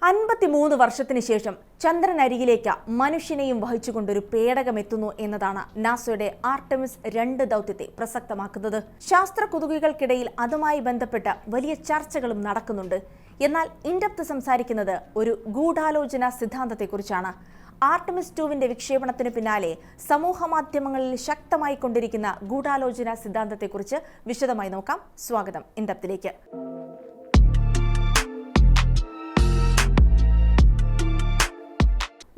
53 വർഷത്തിന് ശേഷം ചന്ദ്രനരികിലേക്ക് മനുഷ്യനെയും വഹിച്ചുകൊണ്ടൊരു പേടകം എത്തുന്നു എന്നതാണ് നാസയുടെ ആർടെമിസ് 2 ദൗത്യത്തെ പ്രസക്തമാക്കുന്നത്. ശാസ്ത്ര കുതുകികൾക്കിടയിൽ അതുമായി ബന്ധപ്പെട്ട വലിയ ചർച്ചകളും നടക്കുന്നുണ്ട്. എന്നാൽ ഇൻഡെപ്ത് സംസാരിക്കുന്നത് ഒരു ഗൂഢാലോചന സിദ്ധാന്തത്തെക്കുറിച്ചാണ്. ആർടെമിസ് 2വിന്റെ വിക്ഷേപണത്തിന് പിന്നാലെ സമൂഹ മാധ്യമങ്ങളിൽ ശക്തമായി കൊണ്ടിരിക്കുന്ന ഗൂഢാലോചന സിദ്ധാന്തത്തെക്കുറിച്ച് വിശദമായി നോക്കാം. സ്വാഗതം ഇൻഡെപ്തിലേക്ക്.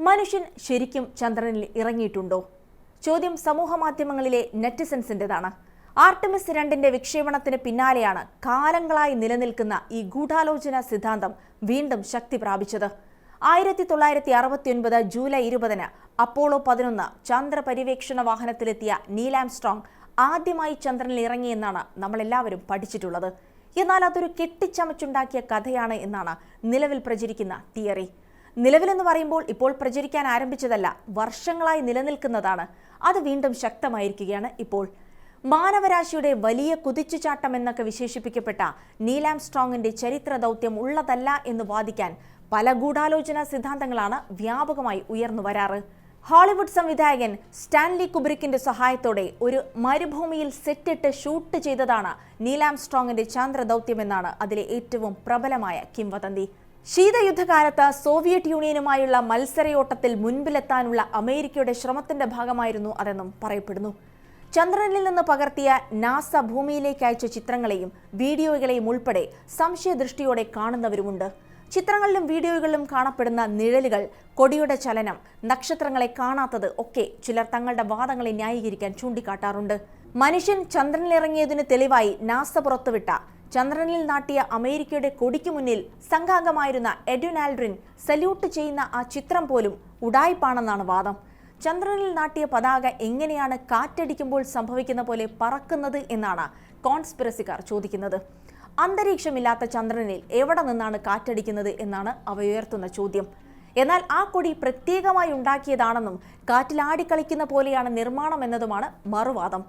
മനുഷ്യൻ ശരിക്കും ചന്ദ്രനിൽ ഇറങ്ങിയിട്ടുണ്ടോ? ചോദ്യം സമൂഹ മാധ്യമങ്ങളിലെ നെറ്റിസൻസിൻ്റെതാണ്. ആർടെമിസ് 2ന്റെ വിക്ഷേപണത്തിന് പിന്നാലെയാണ് കാലങ്ങളായി നിലനിൽക്കുന്ന ഈ ഗൂഢാലോചന സിദ്ധാന്തം വീണ്ടും ശക്തി പ്രാപിച്ചത്. 1969 ജൂലൈ 20 അപ്പോളോ 11 ചന്ദ്രപര്യവേക്ഷണ വാഹനത്തിലെത്തിയ നീൽ ആംസ്ട്രോങ് ആദ്യമായി ചന്ദ്രനിൽ ഇറങ്ങിയെന്നാണ് നമ്മളെല്ലാവരും പഠിച്ചിട്ടുള്ളത്. എന്നാൽ അതൊരു കെട്ടിച്ചമച്ചുണ്ടാക്കിയ കഥയാണ് എന്നാണ് നിലവിൽ പ്രചരിക്കുന്ന തിയറി. നിലവിലെന്ന് പറയുമ്പോൾ ഇപ്പോൾ പ്രചരിക്കാൻ ആരംഭിച്ചതല്ല, വർഷങ്ങളായി നിലനിൽക്കുന്നതാണ്. അത് വീണ്ടും ശക്തമായിരിക്കുകയാണ് ഇപ്പോൾ. മാനവരാശിയുടെ വലിയ കുതിച്ചുചാട്ടം എന്നൊക്കെ വിശേഷിപ്പിക്കപ്പെട്ട നീൽ ആംസ്ട്രോങ്ങിന്റെ ചരിത്ര ദൗത്യം ഉള്ളതല്ല എന്ന് വാദിക്കാൻ പല ഗൂഢാലോചന സിദ്ധാന്തങ്ങളാണ് വ്യാപകമായി ഉയർന്നു വരാറ്. ഹോളിവുഡ് സംവിധായകൻ സ്റ്റാൻലി കുബ്രിക്കിന്റെ സഹായത്തോടെ ഒരു മരുഭൂമിയിൽ സെറ്റിട്ട് ഷൂട്ട് ചെയ്തതാണ് നീൽ ആംസ്ട്രോങ്ങിന്റെ ചന്ദ്ര ദൗത്യമെന്നാണ് അതിലെ ഏറ്റവും പ്രബലമായ കിംവദന്തി. ശീതയുദ്ധകാലത്ത് സോവിയറ്റ് യൂണിയനുമായുള്ള മത്സരയോട്ടത്തിൽ മുൻപിലെത്താനുള്ള അമേരിക്കയുടെ ശ്രമത്തിന്റെ ഭാഗമായിരുന്നു അതെന്നും പറയപ്പെടുന്നു. ചന്ദ്രനിൽ നിന്ന് പകർത്തിയ നാസ ഭൂമിയിലേക്ക് അയച്ച ചിത്രങ്ങളെയും വീഡിയോകളെയും ഉൾപ്പെടെ സംശയദൃഷ്ടിയോടെ കാണുന്നവരുമുണ്ട്. ചിത്രങ്ങളിലും വീഡിയോകളിലും കാണപ്പെടുന്ന നിഴലുകൾ, കൊടിയുടെ ചലനം, നക്ഷത്രങ്ങളെ കാണാത്തത് ഒക്കെ ചിലർ തങ്ങളുടെ വാദങ്ങളെ ന്യായീകരിക്കാൻ ചൂണ്ടിക്കാട്ടാറുണ്ട്. മനുഷ്യൻ ചന്ദ്രനിലിറങ്ങിയതിന് തെളിവായി നാസ പുറത്തുവിട്ട ചന്ദ്രനിൽ നാട്ടിയ അമേരിക്കയുടെ കൊടിക്ക് മുന്നിൽ സംഘാംഗമായിരുന്ന എഡ്വിൻ ആൽഡ്രിൻ സല്യൂട്ട് ചെയ്യുന്ന ആ ചിത്രം പോലും ഉഡായിപ്പാണെന്നാണ് വാദം. ചന്ദ്രനിൽ നാട്ടിയ പതാക എങ്ങനെയാണ് കാറ്റടിക്കുമ്പോൾ സംഭവിക്കുന്ന പോലെ പറക്കുന്നത് എന്നാണ് കോൺസ്പിറസിക്കാർ ചോദിക്കുന്നത്. അന്തരീക്ഷമില്ലാത്ത ചന്ദ്രനിൽ എവിടെ നിന്നാണ് കാറ്റടിക്കുന്നത് എന്നാണ് അവ ഉയർത്തുന്ന ചോദ്യം. എന്നാൽ ആ കൊടി പ്രത്യേകമായി ഉണ്ടാക്കിയതാണെന്നും കാറ്റിലാടിക്കളിക്കുന്ന പോലെയാണ് നിർമ്മാണം എന്നതുമാണ് മറുവാദം.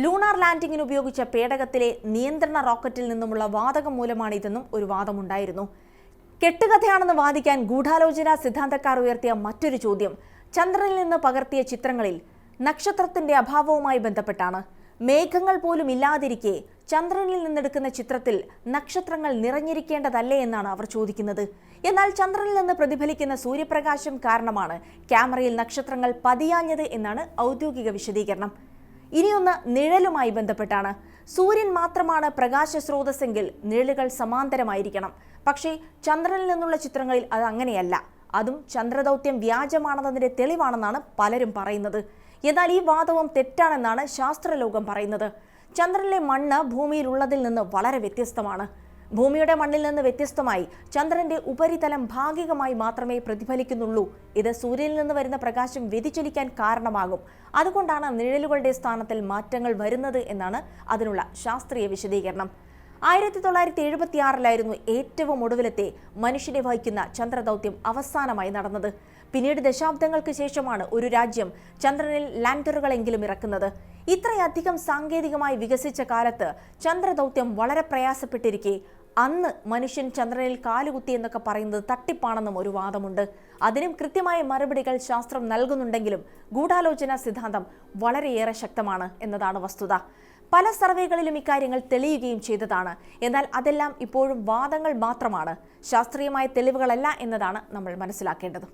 ലൂണാർ ലാൻഡിങ്ങിന് ഉപയോഗിച്ച പേടകത്തിലെ നിയന്ത്രണ റോക്കറ്റിൽ നിന്നുമുള്ള വാതകം മൂലമാണ് ഇതെന്നും ഒരു വാദമുണ്ടായിരുന്നു. കെട്ടുകഥയാണെന്ന് വാദിക്കാൻ ഗൂഢാലോചന സിദ്ധാന്തക്കാർ ഉയർത്തിയ മറ്റൊരു ചോദ്യം ചന്ദ്രനിൽ നിന്ന് പകർത്തിയ ചിത്രങ്ങളിൽ നക്ഷത്രത്തിന്റെ അഭാവവുമായി ബന്ധപ്പെട്ടാണ്. മേഘങ്ങൾ പോലും ഇല്ലാതിരിക്കെ ചന്ദ്രനിൽ നിന്നെടുക്കുന്ന ചിത്രത്തിൽ നക്ഷത്രങ്ങൾ നിറഞ്ഞിരിക്കേണ്ടതല്ലേ എന്നാണ് അവർ ചോദിക്കുന്നത്. എന്നാൽ ചന്ദ്രനിൽ നിന്ന് പ്രതിഫലിക്കുന്ന സൂര്യപ്രകാശം കാരണമാണ് ക്യാമറയിൽ നക്ഷത്രങ്ങൾ പതിയാഞ്ഞത് എന്നാണ് ഔദ്യോഗിക വിശദീകരണം. ഇനിയൊന്ന് നിഴലുമായി ബന്ധപ്പെട്ടാണ്. സൂര്യൻ മാത്രമാണ് പ്രകാശ സ്രോതസ്സെങ്കിൽ നിഴലുകൾ സമാന്തരമായിരിക്കണം. പക്ഷേ ചന്ദ്രനിൽ നിന്നുള്ള ചിത്രങ്ങളിൽ അത് അങ്ങനെയല്ല. അതും ചന്ദ്രദൗത്യം വ്യാജമാണെന്നതിന്റെ തെളിവാണെന്നാണ് പലരും പറയുന്നത്. എന്നാൽ ഈ വാദവും തെറ്റാണെന്നാണ് ശാസ്ത്രലോകം പറയുന്നത്. ചന്ദ്രനിലെ മണ്ണ് ഭൂമിയിൽ ഉള്ളതിൽ നിന്ന് വളരെ വ്യത്യസ്തമാണ്. ഭൂമിയുടെ മണ്ണിൽ നിന്ന് വ്യത്യസ്തമായി ചന്ദ്രന്റെ ഉപരിതലം ഭാഗികമായി മാത്രമേ പ്രതിഫലിക്കുന്നുള്ളൂ. ഇത് സൂര്യനിൽ നിന്ന് വരുന്ന പ്രകാശം വ്യതിചലിക്കാൻ കാരണമാകും. അതുകൊണ്ടാണ് നിഴലുകളുടെ സ്ഥാനത്തിൽ മാറ്റങ്ങൾ വരുന്നത് എന്നാണ് അതിനുള്ള ശാസ്ത്രീയ വിശദീകരണം. 1976 ഏറ്റവും ഒടുവിലത്തെ മനുഷ്യനെ വഹിക്കുന്ന ചന്ദ്രദൗത്യം അവസാനമായി നടന്നത്. പിന്നീട് ദശാബ്ദങ്ങൾക്ക് ശേഷമാണ് ഒരു രാജ്യം ചന്ദ്രനിൽ ലാൻഡറുകളെങ്കിലും ഇറക്കുന്നത്. ഇത്രയധികം സാങ്കേതികമായി വികസിച്ച കാലത്ത് ചന്ദ്രദൗത്യം വളരെ പ്രയാസപ്പെട്ടിരിക്കെ അന്ന് മനുഷ്യൻ ചന്ദ്രനിൽ കാലുകുത്തി എന്നൊക്കെ പറയുന്നത് തട്ടിപ്പാണെന്നും ഒരു വാദമുണ്ട്. അതിനും കൃത്യമായ മറുപടികൾ ശാസ്ത്രം നൽകുന്നുണ്ടെങ്കിലും ഗൂഢാലോചന സിദ്ധാന്തം വളരെയേറെ ശക്തമാണ് എന്നതാണ് വസ്തുത. പല സർവേകളിലും ഇക്കാര്യങ്ങൾ തെളിയുകയും ചെയ്തതാണ്. എന്നാൽ അതെല്ലാം ഇപ്പോഴും വാദങ്ങൾ മാത്രമാണ്, ശാസ്ത്രീയമായ തെളിവുകളല്ല എന്നതാണ് നമ്മൾ മനസ്സിലാക്കേണ്ടത്.